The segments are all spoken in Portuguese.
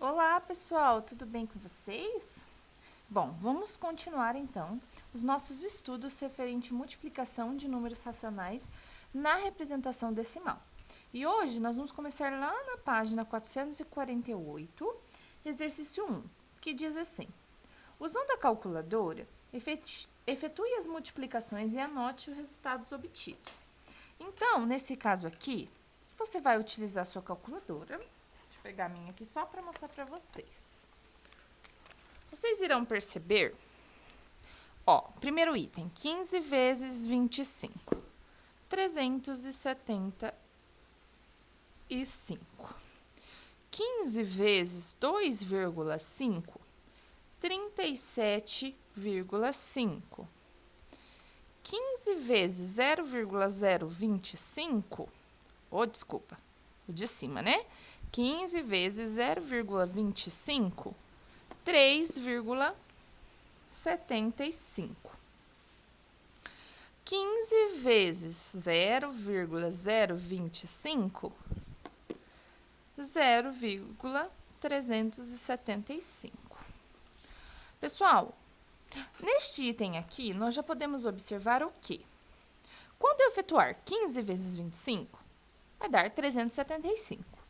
Olá, pessoal, tudo bem com vocês? Bom, vamos continuar então os nossos estudos referente à multiplicação de números racionais na representação decimal. E hoje nós vamos começar lá na página 448, exercício 1, que diz assim: usando a calculadora, efetue as multiplicações e anote os resultados obtidos. Então, nesse caso aqui, você vai utilizar a sua calculadora. Deixa eu pegar a minha aqui só para mostrar para vocês. Vocês irão perceber, primeiro item, 15 vezes 25, 375. 15 vezes 2,5, 37,5. 15 vezes 0,025, desculpa, o de cima, né? 15 vezes 0,25, 3,75. 15 vezes 0,025, 0,375. Pessoal, neste item aqui, nós já podemos observar o quê? Quando eu efetuar 15 vezes 25, vai dar 375.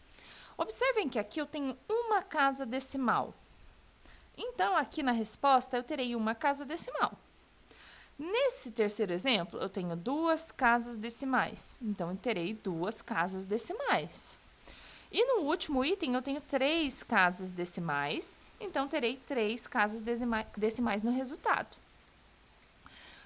Observem que aqui eu tenho uma casa decimal. Então, aqui na resposta, eu terei uma casa decimal. Nesse terceiro exemplo, eu tenho duas casas decimais. Então, eu terei duas casas decimais. E no último item, eu tenho três casas decimais. Então, terei três casas decimais no resultado.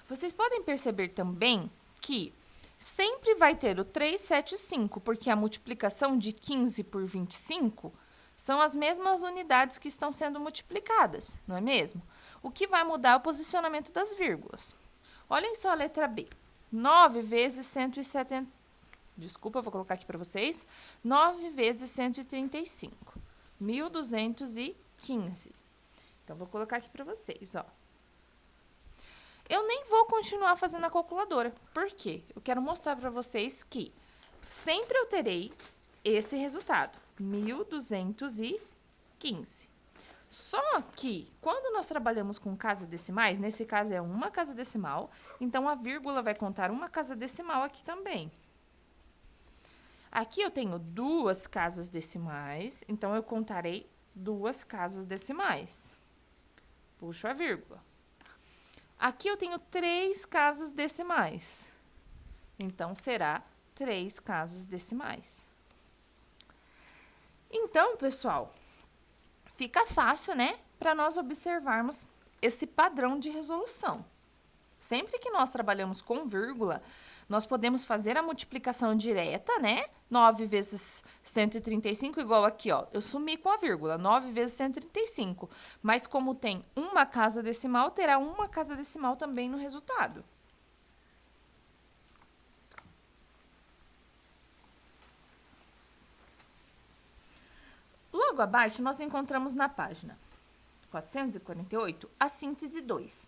Vocês podem perceber também que sempre vai ter o 375, porque a multiplicação de 15 por 25 são as mesmas unidades que estão sendo multiplicadas, não é mesmo? O que vai mudar é o posicionamento das vírgulas. Olhem só a letra B. 9 vezes 170... Desculpa, eu vou colocar aqui para vocês. 9 vezes 135. 1.215. Então, vou colocar aqui para vocês, Eu nem vou continuar fazendo a calculadora. Por quê? Eu quero mostrar para vocês que sempre eu terei esse resultado, 1.215. Só que, quando nós trabalhamos com casas decimais, nesse caso é uma casa decimal, então a vírgula vai contar uma casa decimal aqui também. Aqui eu tenho duas casas decimais, então eu contarei duas casas decimais. Puxo a vírgula. Aqui eu tenho três casas decimais. Então, será três casas decimais. Então, pessoal, fica fácil, né? Para nós observarmos esse padrão de resolução. Sempre que nós trabalhamos com vírgula, nós podemos fazer a multiplicação direta, né? 9 vezes 135, igual aqui, eu sumi com a vírgula, 9 vezes 135. Mas como tem uma casa decimal, terá uma casa decimal também no resultado. Logo abaixo, nós encontramos na página 448 a síntese 2,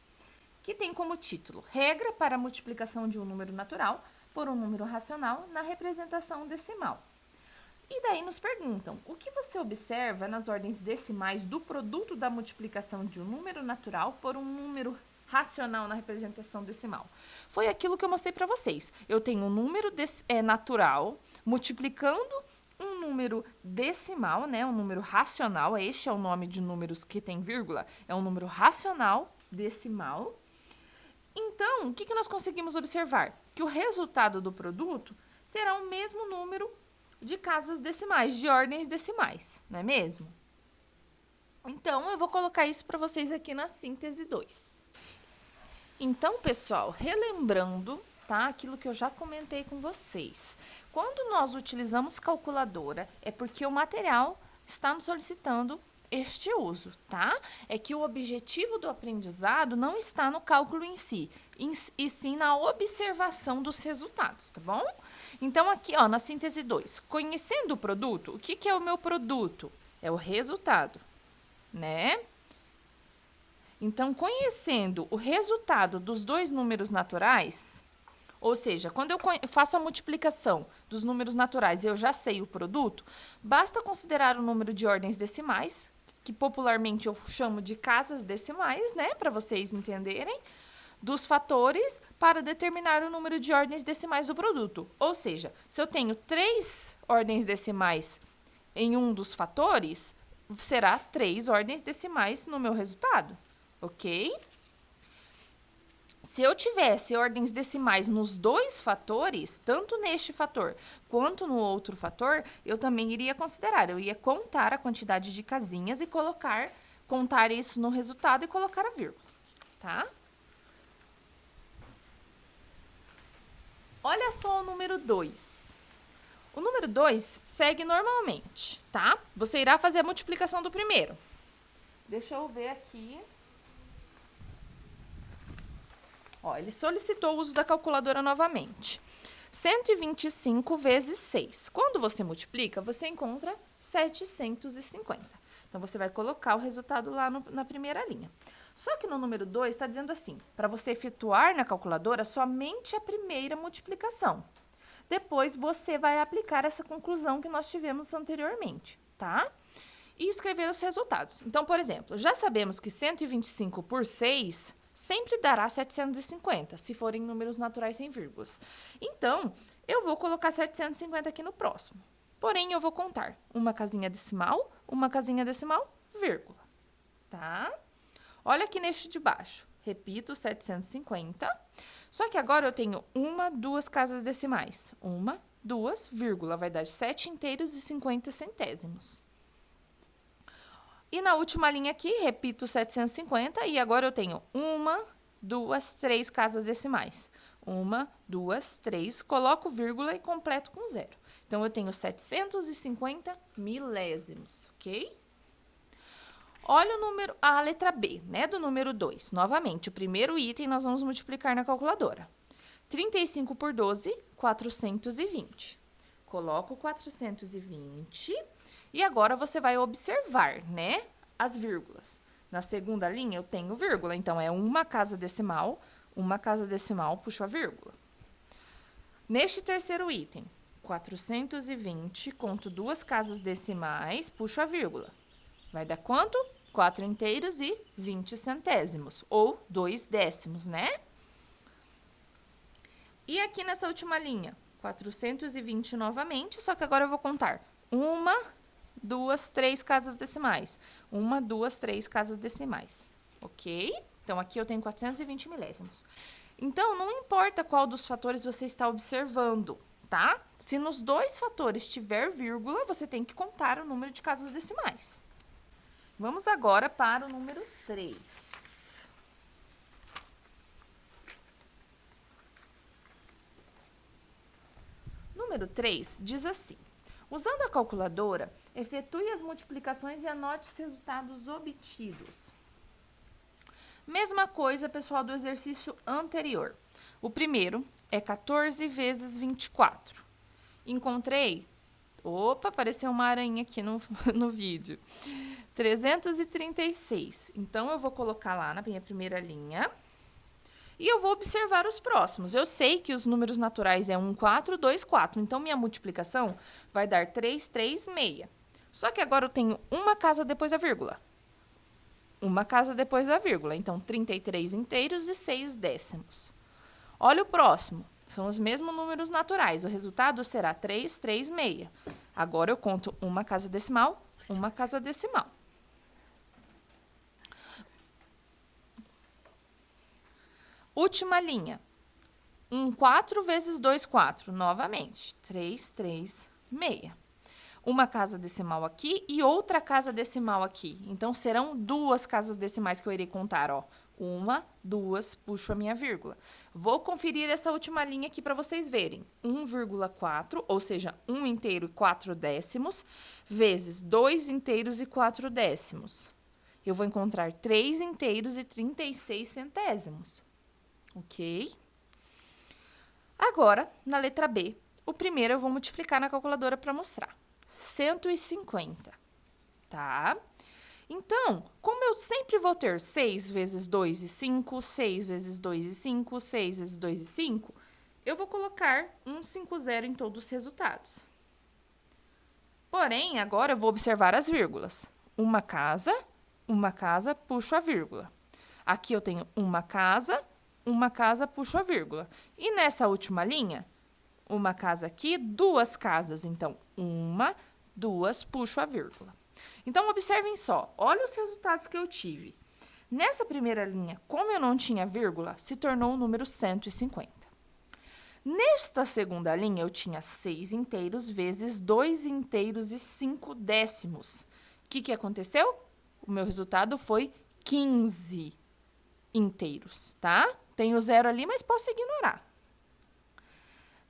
que tem como título Regra para a multiplicação de um número natural por um número racional na representação decimal. E daí nos perguntam, o que você observa nas ordens decimais do produto da multiplicação de um número natural por um número racional na representação decimal? Foi aquilo que eu mostrei para vocês. Eu tenho um número natural multiplicando um número decimal, né, um número racional. Este é o nome de números que tem vírgula. É um número racional decimal. Então, o que nós conseguimos observar? Que o resultado do produto terá o mesmo número de casas decimais, de ordens decimais, não é mesmo? Então, eu vou colocar isso para vocês aqui na síntese 2. Então, pessoal, relembrando, tá, aquilo que eu já comentei com vocês. Quando nós utilizamos calculadora, é porque o material está nos solicitando este uso, tá? É que o objetivo do aprendizado não está no cálculo em si, e sim na observação dos resultados, tá bom? Então, aqui, na síntese 2, conhecendo o produto, o que é o meu produto? É o resultado, né? Então, conhecendo o resultado dos dois números naturais, Ou seja, quando eu faço a multiplicação dos números naturais e eu já sei o produto, basta considerar o número de ordens decimais, que popularmente eu chamo de casas decimais, né, para vocês entenderem, dos fatores para determinar o número de ordens decimais do produto. Ou seja, se eu tenho 3 ordens decimais em um dos fatores, será 3 ordens decimais no meu resultado, ok? Se eu tivesse ordens decimais nos 2 fatores, tanto neste fator quanto no outro fator, eu também iria considerar. Eu ia contar a quantidade de casinhas e contar isso no resultado e colocar a vírgula, tá? Olha só o número 2. O número 2 segue normalmente, tá? Você irá fazer a multiplicação do primeiro. Deixa eu ver aqui. Ó, ele solicitou o uso da calculadora novamente. 125 vezes 6. Quando você multiplica, você encontra 750. Então, você vai colocar o resultado lá na primeira linha. Só que no número 2 está dizendo assim, para você efetuar na calculadora somente a primeira multiplicação. Depois, você vai aplicar essa conclusão que nós tivemos anteriormente, tá? E escrever os resultados. Então, por exemplo, já sabemos que 125 por 6 sempre dará 750, se forem números naturais sem vírgulas. Então, eu vou colocar 750 aqui no próximo. Porém, eu vou contar uma casinha decimal, vírgula, tá? Olha aqui neste de baixo. Repito, 750. Só que agora eu tenho 1, 2 casas decimais. 1, 2, vírgula, vai dar 7 inteiros e 50 centésimos. E na última linha aqui, repito 750 e agora eu tenho 1, 2, 3 casas decimais. 1, 2, 3, coloco vírgula e completo com 0. Então, eu tenho 750 milésimos, ok? Olha a letra B, né, do número 2. Novamente, o primeiro item nós vamos multiplicar na calculadora. 35 por 12, 420. Coloco 420 e agora você vai observar, né, as vírgulas. Na segunda linha eu tenho vírgula, então é uma casa decimal, puxo a vírgula. Neste terceiro item, 420, conto 2 casas decimais, puxo a vírgula. Vai dar quanto? 4 inteiros e 20 centésimos, ou 2 décimos, né? E aqui nessa última linha, 420 novamente, só que agora eu vou contar 1, 2, 3 casas decimais. 1, 2, 3 casas decimais, ok? Então, aqui eu tenho 420 milésimos. Então, não importa qual dos fatores você está observando, tá? Se nos 2 fatores tiver vírgula, você tem que contar o número de casas decimais. Vamos agora para o número 3. Número 3 diz assim: usando a calculadora, efetue as multiplicações e anote os resultados obtidos. Mesma coisa, pessoal, do exercício anterior. O primeiro é 14 vezes 24. Encontrei... Opa, apareceu uma aranha aqui no vídeo. 336. Então, eu vou colocar lá na minha primeira linha. E eu vou observar os próximos. Eu sei que os números naturais é 1, 4, 2, 4. Então, minha multiplicação vai dar 3, 3, 6. Só que agora eu tenho uma casa depois da vírgula. Uma casa depois da vírgula. Então, 33 inteiros e 6 décimos. Olha o próximo. São os mesmos números naturais. O resultado será 3, 3, 6. Agora, eu conto uma casa decimal, uma casa decimal. Última linha. 1, 4 vezes 2, 4. Novamente. 3, 3, 6. Uma casa decimal aqui e outra casa decimal aqui. Então, serão 2 casas decimais que eu irei contar, ó. 1, 2, puxo a minha vírgula. Vou conferir essa última linha aqui para vocês verem. 1,4, ou seja, 1 inteiro e 4 décimos, vezes 2 inteiros e 4 décimos. Eu vou encontrar 3 inteiros e 36 centésimos. Ok? Agora, na letra B, o primeiro eu vou multiplicar na calculadora para mostrar. 150, tá? Então, como eu sempre vou ter 6 vezes 2 e 5, 6 vezes 2 e 5, 6 vezes 2 e 5, eu vou colocar 150 em todos os resultados. Porém, agora eu vou observar as vírgulas. Uma casa, puxo a vírgula. Aqui eu tenho uma casa, puxo a vírgula. E nessa última linha, uma casa aqui, duas casas. Então, uma, duas, puxo a vírgula. Então, observem só, olha os resultados que eu tive. Nessa primeira linha, como eu não tinha vírgula, se tornou o número 150. Nesta segunda linha, eu tinha 6 inteiros vezes 2 inteiros e 5 décimos. O que aconteceu? O meu resultado foi 15 inteiros, tá? Tem o zero ali, mas posso ignorar.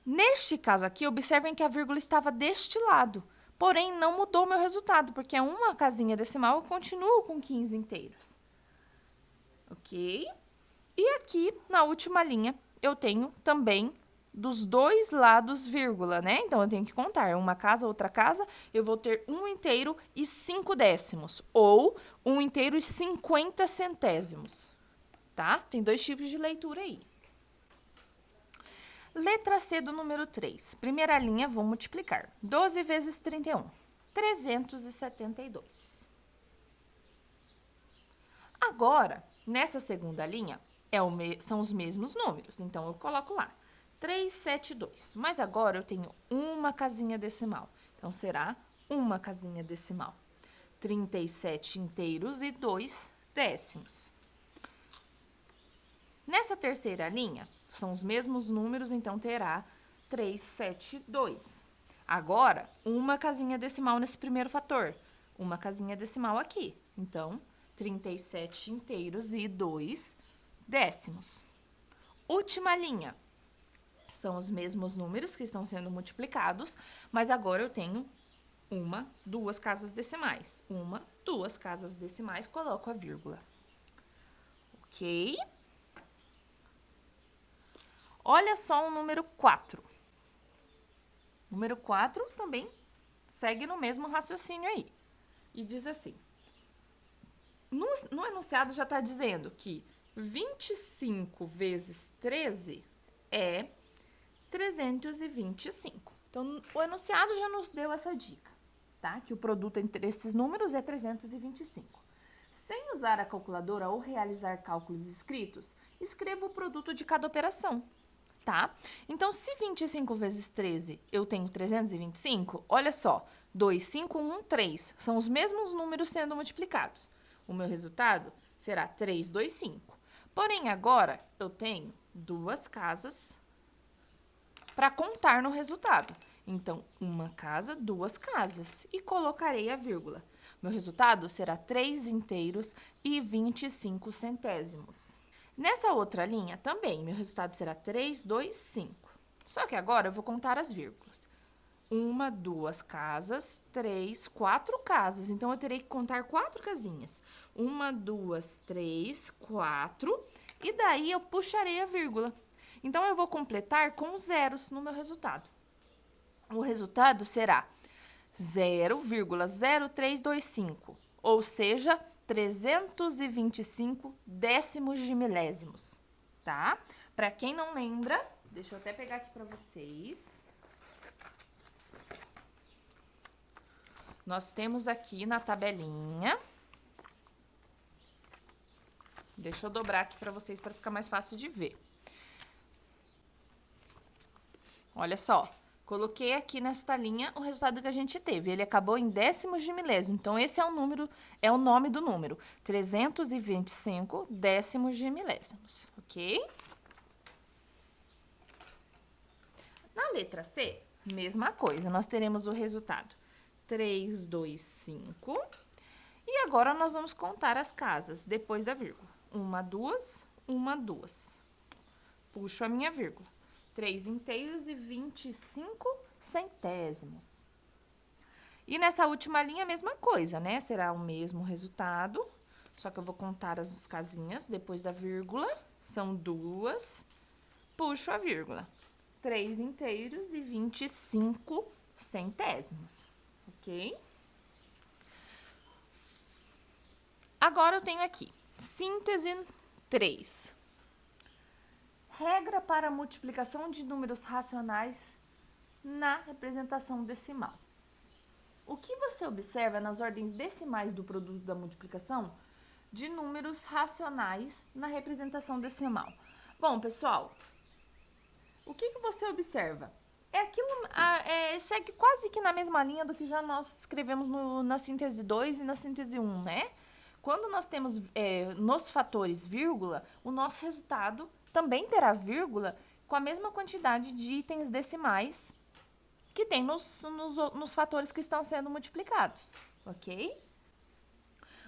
Neste caso aqui, observem que a vírgula estava deste lado. Porém, não mudou o meu resultado, porque é uma casinha decimal, eu continuo com 15 inteiros. Ok? E aqui, na última linha, eu tenho também dos dois lados vírgula, né? Então, eu tenho que contar uma casa, outra casa, eu vou ter 1 inteiro e 5 décimos, ou 1 inteiro e 50 centésimos, tá? Tem dois tipos de leitura aí. Letra C do número 3. Primeira linha, vou multiplicar. 12 vezes 31, 372. Agora, nessa segunda linha, são os mesmos números, então eu coloco lá. 372. Mas agora eu tenho uma casinha decimal. Então, será uma casinha decimal. 37 inteiros e 2 décimos. Nessa terceira linha, são os mesmos números, então terá 372. Agora, uma casinha decimal nesse primeiro fator. Uma casinha decimal aqui. Então, 37 inteiros e 2 décimos. Última linha. São os mesmos números que estão sendo multiplicados, mas agora eu tenho duas casas decimais. Duas casas decimais, coloco a vírgula. Ok? Olha só o número 4. O número 4 também segue no mesmo raciocínio aí. E diz assim, no enunciado já está dizendo que 25 vezes 13 é 325. Então, o enunciado já nos deu essa dica, tá? Que o produto entre esses números é 325. Sem usar a calculadora ou realizar cálculos escritos, escreva o produto de cada operação, tá? Então, se 25 vezes 13 eu tenho 325, olha só, 2, 5, 1, 3, são os mesmos números sendo multiplicados. O meu resultado será 325. Porém, agora eu tenho duas casas para contar no resultado. Então, uma casa, duas casas. E colocarei a vírgula. Meu resultado será 3 inteiros e 25 centésimos. Nessa outra linha, também, meu resultado será 3, 2, 5. Só que agora eu vou contar as vírgulas. 1, 2 casas, 3, 4 casas. Então, eu terei que contar 4 casinhas. 1, 2, 3, 4. E daí, eu puxarei a vírgula. Então, eu vou completar com zeros no meu resultado. O resultado será 0,0325, ou seja, 325 décimos de milésimos, tá? Para quem não lembra, deixa eu até pegar aqui para vocês. Nós temos aqui na tabelinha. Deixa eu dobrar aqui para vocês para ficar mais fácil de ver. Olha só, coloquei aqui nesta linha o resultado que a gente teve. Ele acabou em décimos de milésimo. Então, esse é o número, é o nome do número. 325 décimos de milésimos, ok? Na letra C, mesma coisa. Nós teremos o resultado 3, 2, 5. E agora, nós vamos contar as casas depois da vírgula. 1, 2, 1, 2. Puxo a minha vírgula. 3 inteiros e 25 centésimos. E nessa última linha, a mesma coisa, né? Será o mesmo resultado, só que eu vou contar as casinhas depois da vírgula. São 2, puxo a vírgula. 3 inteiros e 25 centésimos, ok? Agora, eu tenho aqui síntese 3. regra para a multiplicação de números racionais na representação decimal. O que você observa nas ordens decimais do produto da multiplicação de números racionais na representação decimal? Bom, pessoal, o que você observa? Segue quase que na mesma linha do que já nós escrevemos na síntese 2 e na síntese 1, né? Quando nós temos nos fatores vírgula, o nosso resultado também terá vírgula com a mesma quantidade de itens decimais que tem nos fatores que estão sendo multiplicados, ok?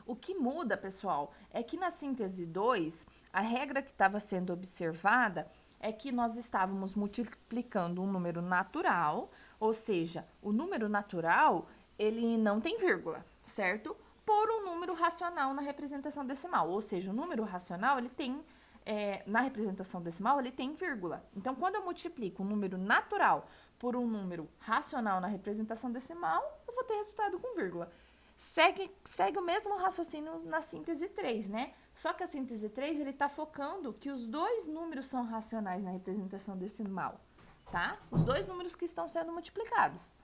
O que muda, pessoal, é que na síntese 2, a regra que estava sendo observada é que nós estávamos multiplicando um número natural, ou seja, o número natural, ele não tem vírgula, certo? Por um número racional na representação decimal, ou seja, o número racional, ele tem, na representação decimal, ele tem vírgula. Então, quando eu multiplico um número natural por um número racional na representação decimal, eu vou ter resultado com vírgula. Segue o mesmo raciocínio na síntese 3, né? Só que a síntese 3, ele tá focando que os dois números são racionais na representação decimal, tá? Os dois números que estão sendo multiplicados.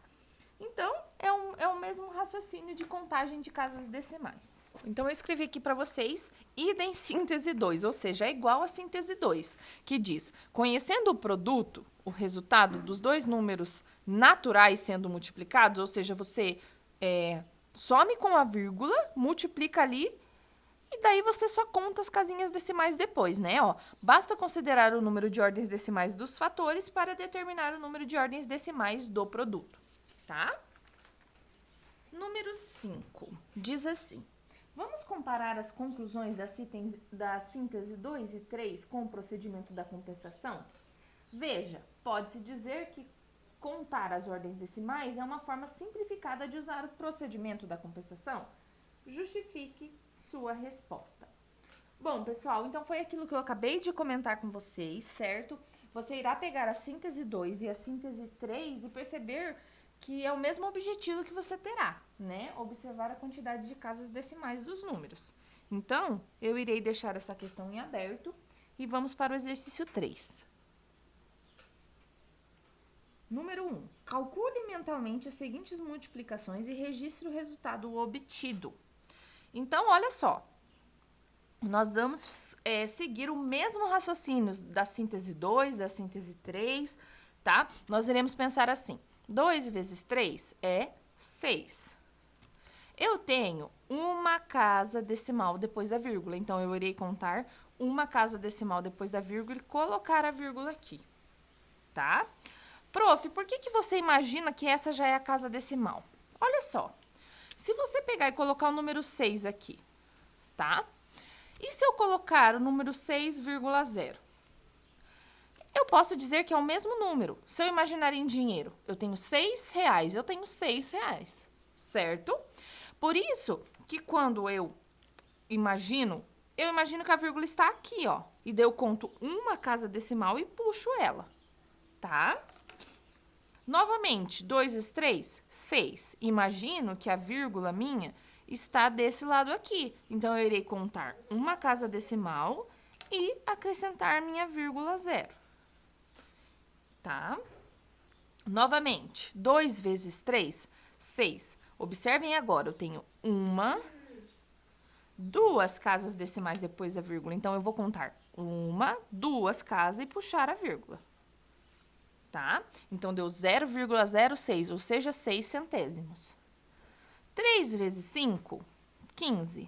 Então, é o mesmo raciocínio de contagem de casas decimais. Então, eu escrevi aqui para vocês, idem síntese 2, ou seja, é igual a síntese 2, que diz, conhecendo o produto, o resultado dos dois números naturais sendo multiplicados, ou seja, você some com a vírgula, multiplica ali, e daí você só conta as casinhas decimais depois, né? Ó, basta considerar o número de ordens decimais dos fatores para determinar o número de ordens decimais do produto, tá? Número 5, diz assim, vamos comparar as conclusões da síntese 2 e 3 com o procedimento da compensação? Veja, pode-se dizer que contar as ordens decimais é uma forma simplificada de usar o procedimento da compensação? Justifique sua resposta. Bom, pessoal, então foi aquilo que eu acabei de comentar com vocês, certo? Você irá pegar a síntese 2 e a síntese 3 e perceber que é o mesmo objetivo que você terá, né? Observar a quantidade de casas decimais dos números. Então, eu irei deixar essa questão em aberto e vamos para o exercício 3. Número 1. Calcule mentalmente as seguintes multiplicações e registre o resultado obtido. Então, olha só. Nós vamos seguir o mesmo raciocínio da síntese 2, da síntese 3, tá? Nós iremos pensar assim. 2 vezes 3 é 6. Eu tenho uma casa decimal depois da vírgula. Então, eu irei contar uma casa decimal depois da vírgula e colocar a vírgula aqui, tá? Prof, por que você imagina que essa já é a casa decimal? Olha só, se você pegar e colocar o número 6 aqui, tá? E se eu colocar o número 6,0? Eu posso dizer que é o mesmo número. Se eu imaginar em dinheiro, eu tenho R$6, eu tenho R$6, certo? Por isso que quando eu imagino que a vírgula está aqui, ó. E daí eu conto uma casa decimal e puxo ela, tá? Novamente, 2 vezes 3, 6. Imagino que a vírgula minha está desse lado aqui. Então, eu irei contar uma casa decimal e acrescentar minha vírgula 0. Tá? Novamente, 2 vezes 3, 6. Observem agora, eu tenho duas casas decimais depois da vírgula. Então, eu vou contar duas casas e puxar a vírgula. Tá? Então, deu 0,06, ou seja, 6 centésimos. 3 vezes 5, 15.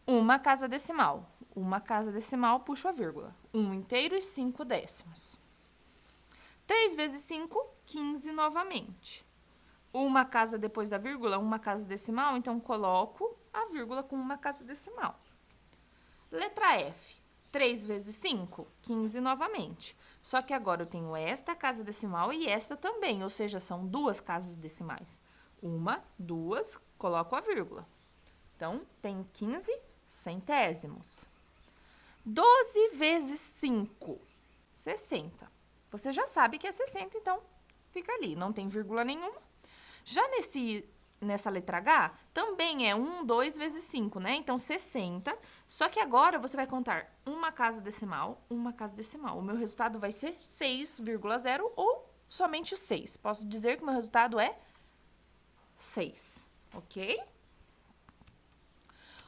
Uma casa decimal. Uma casa decimal, puxo a vírgula. 1 inteiro e 5 décimos. 3 vezes 5, 15 novamente. Uma casa depois da vírgula, uma casa decimal, então coloco a vírgula com uma casa decimal. Letra F. 3 vezes 5, 15 novamente. Só que agora eu tenho esta casa decimal e esta também, ou seja, são duas casas decimais. Uma, duas, coloco a vírgula. Então, tenho 15 centésimos. 12 vezes 5, 60. Você já sabe que é 60, então fica ali, não tem vírgula nenhuma. Já nesse nessa letra H, também é 1, 2 vezes 5, né? Então, 60. Só que agora você vai contar uma casa decimal, uma casa decimal. O meu resultado vai ser 6,0 ou somente 6. Posso dizer que o meu resultado é 6, ok?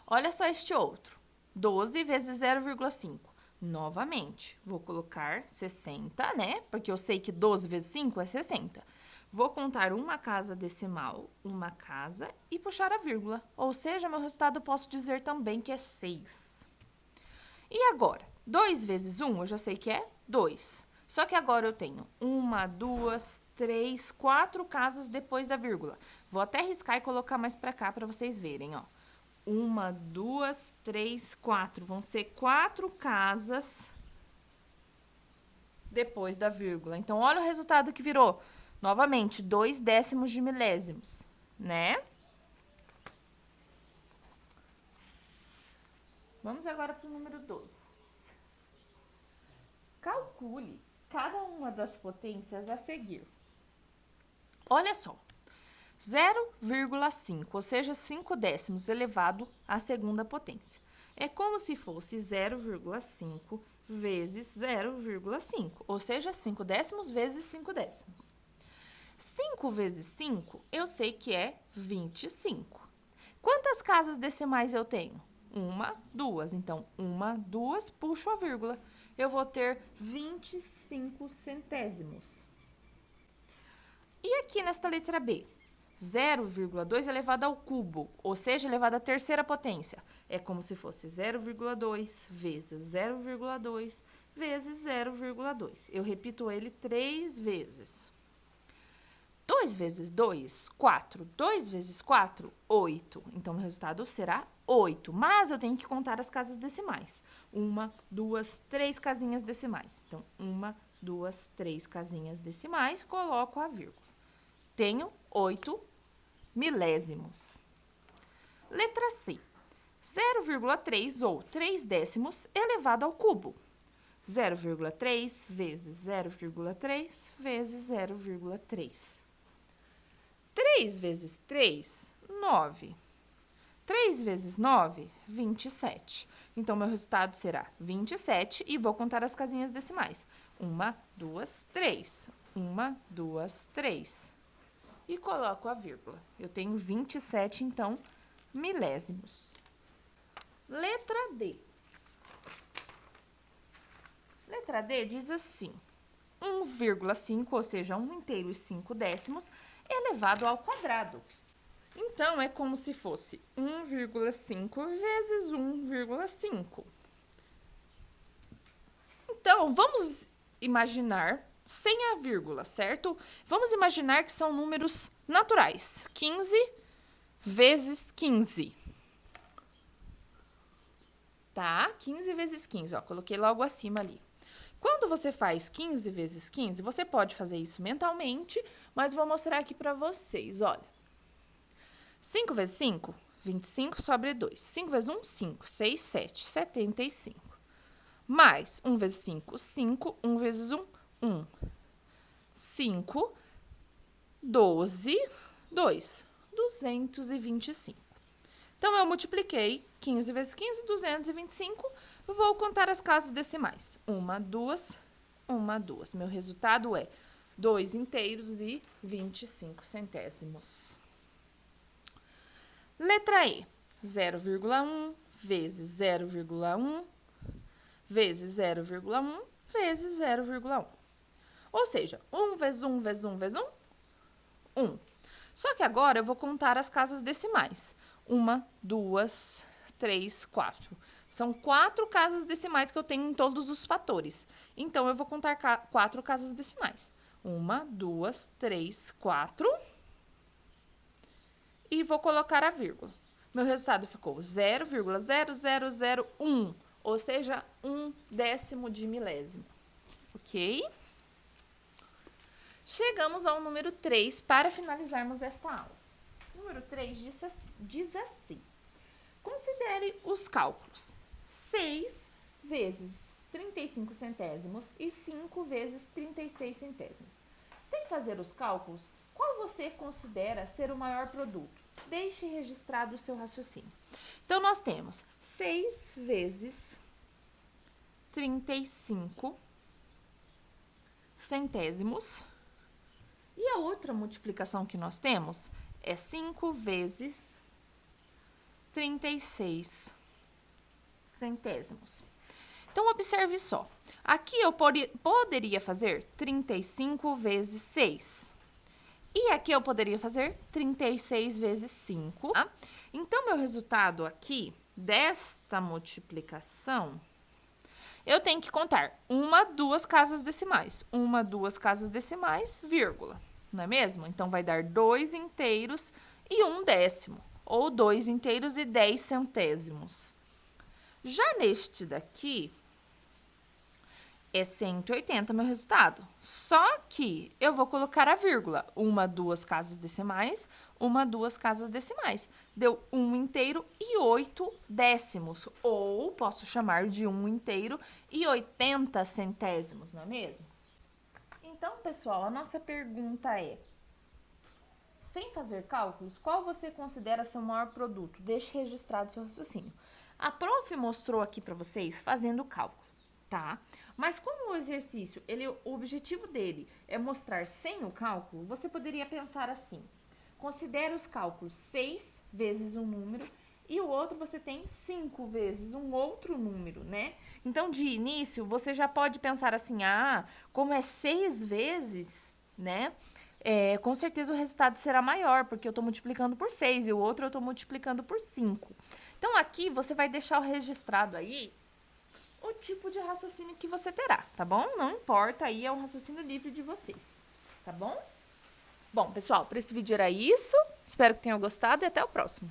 Olha só este outro. 12 vezes 0,5. Novamente, vou colocar 60, né? Porque eu sei que 12 vezes 5 é 60. Vou contar uma casa decimal, uma casa, e puxar a vírgula. Ou seja, meu resultado eu posso dizer também que é 6. E agora? 2 vezes 1, eu já sei que é 2. Só que agora eu tenho 1, 2, 3, 4 casas depois da vírgula. Vou até riscar e colocar mais pra cá pra vocês verem, ó. 1, 2, 3, 4. Vão ser 4 casas depois da vírgula. Então, olha o resultado que virou. Novamente, 2 décimos de milésimos, né? Vamos agora para o número 2. Calcule cada uma das potências a seguir. Olha só. 0,5, ou seja, 5 décimos elevado à segunda potência. É como se fosse 0,5 vezes 0,5, ou seja, 5 décimos vezes 5 décimos. 5 vezes 5, eu sei que é 25. Quantas casas decimais eu tenho? 1, 2. Então, 1, 2, puxo a vírgula. Eu vou ter 25 centésimos. E aqui nesta letra B? 0,2 elevado ao cubo, ou seja, elevado à terceira potência. É como se fosse 0,2 vezes 0,2 vezes 0,2. Eu repito ele 3 vezes. 2 vezes 2, 4. 2 vezes 4, 8. Então, o resultado será 8. Mas eu tenho que contar as casas decimais. 1, 2, 3 casinhas decimais. Então, 1, 2, 3 casinhas decimais, coloco a vírgula. Tenho 8 milésimos. Letra C. 0,3 ou 3 décimos elevado ao cubo. 0,3 vezes 0,3 vezes 0,3. 3 vezes 3, 9. 3 vezes 9, 27. Então, meu resultado será 27 e vou contar as casinhas decimais. 1, 2, 3. 1, 2, 3. E coloco a vírgula. Eu tenho 27, então, milésimos. Letra D. Letra D diz assim: 1,5, ou seja, 1 inteiro e 5 décimos, elevado ao quadrado. Então, é como se fosse 1,5 vezes 1,5. Então, vamos imaginar sem a vírgula, certo? Vamos imaginar que são números naturais. 15 vezes 15. Tá? 15 vezes 15, ó, coloquei logo acima ali. Quando você faz 15 vezes 15, você pode fazer isso mentalmente, mas vou mostrar aqui pra vocês, olha. 5 vezes 5, 25 sobre 2. 5 vezes 1, 5. 6, 7, 75. Mais 1 vezes 5, 5. 1 vezes 1, 1. 5, 12, 2. 225. Então, eu multipliquei 15 vezes 15, 225. Vou contar as casas decimais. 1, 2, 1, 2. Meu resultado é 2 inteiros e 25 centésimos. Letra E. 0,1 vezes 0,1 vezes 0,1 vezes 0,1. Ou seja, 1 vezes 1 vezes 1 vezes 1, 1. Só que agora eu vou contar as casas decimais. 1, 2, 3, 4. São 4 casas decimais que eu tenho em todos os fatores. Então, eu vou contar 4 casas decimais. 1, 2, 3, 4. E vou colocar a vírgula. Meu resultado ficou 0,0001, ou seja, 1 décimo de milésimo. Ok? Chegamos ao número 3 para finalizarmos esta aula. O número 3 diz assim: considere os cálculos. 6 vezes 35 centésimos e 5 vezes 36 centésimos. Sem fazer os cálculos, qual você considera ser o maior produto? deixe registrado o seu raciocínio. Então, nós temos 6 vezes 35 centésimos. E a outra multiplicação que nós temos é 5 vezes 36 centésimos. Então, observe só. Aqui eu poderia fazer 35 vezes 6. E aqui eu poderia fazer 36 vezes 5. Tá? Então, meu resultado aqui desta multiplicação, eu tenho que contar 1, 2 casas decimais. 1, 2 casas decimais, vírgula. Não é mesmo? Então, vai dar 2 inteiros e 1 décimo. Ou 2 inteiros e 10 centésimos. Já neste daqui, é 180 meu resultado. Só que eu vou colocar a vírgula. 1, 2 casas decimais, 1, 2 casas decimais. Deu 1 inteiro e 8 décimos. Ou posso chamar de 1 inteiro e 80 centésimos, não é mesmo? Então, pessoal, a nossa pergunta é: sem fazer cálculos, qual você considera seu maior produto? Deixe registrado seu raciocínio. A prof mostrou aqui para vocês fazendo cálculo, tá? Mas como o exercício, o objetivo dele é mostrar sem o cálculo, você poderia pensar assim: considere os cálculos 6 vezes um número e o outro você tem 5 vezes um outro número, né? Então, de início, você já pode pensar assim: como é 6 vezes, né? Com certeza o resultado será maior, porque eu estou multiplicando por 6 e o outro eu estou multiplicando por 5. Então, aqui você vai deixar o registrado aí o tipo de raciocínio que você terá, tá bom? Não importa, aí é um raciocínio livre de vocês, tá bom? Bom, pessoal, para esse vídeo era isso. Espero que tenham gostado e até o próximo.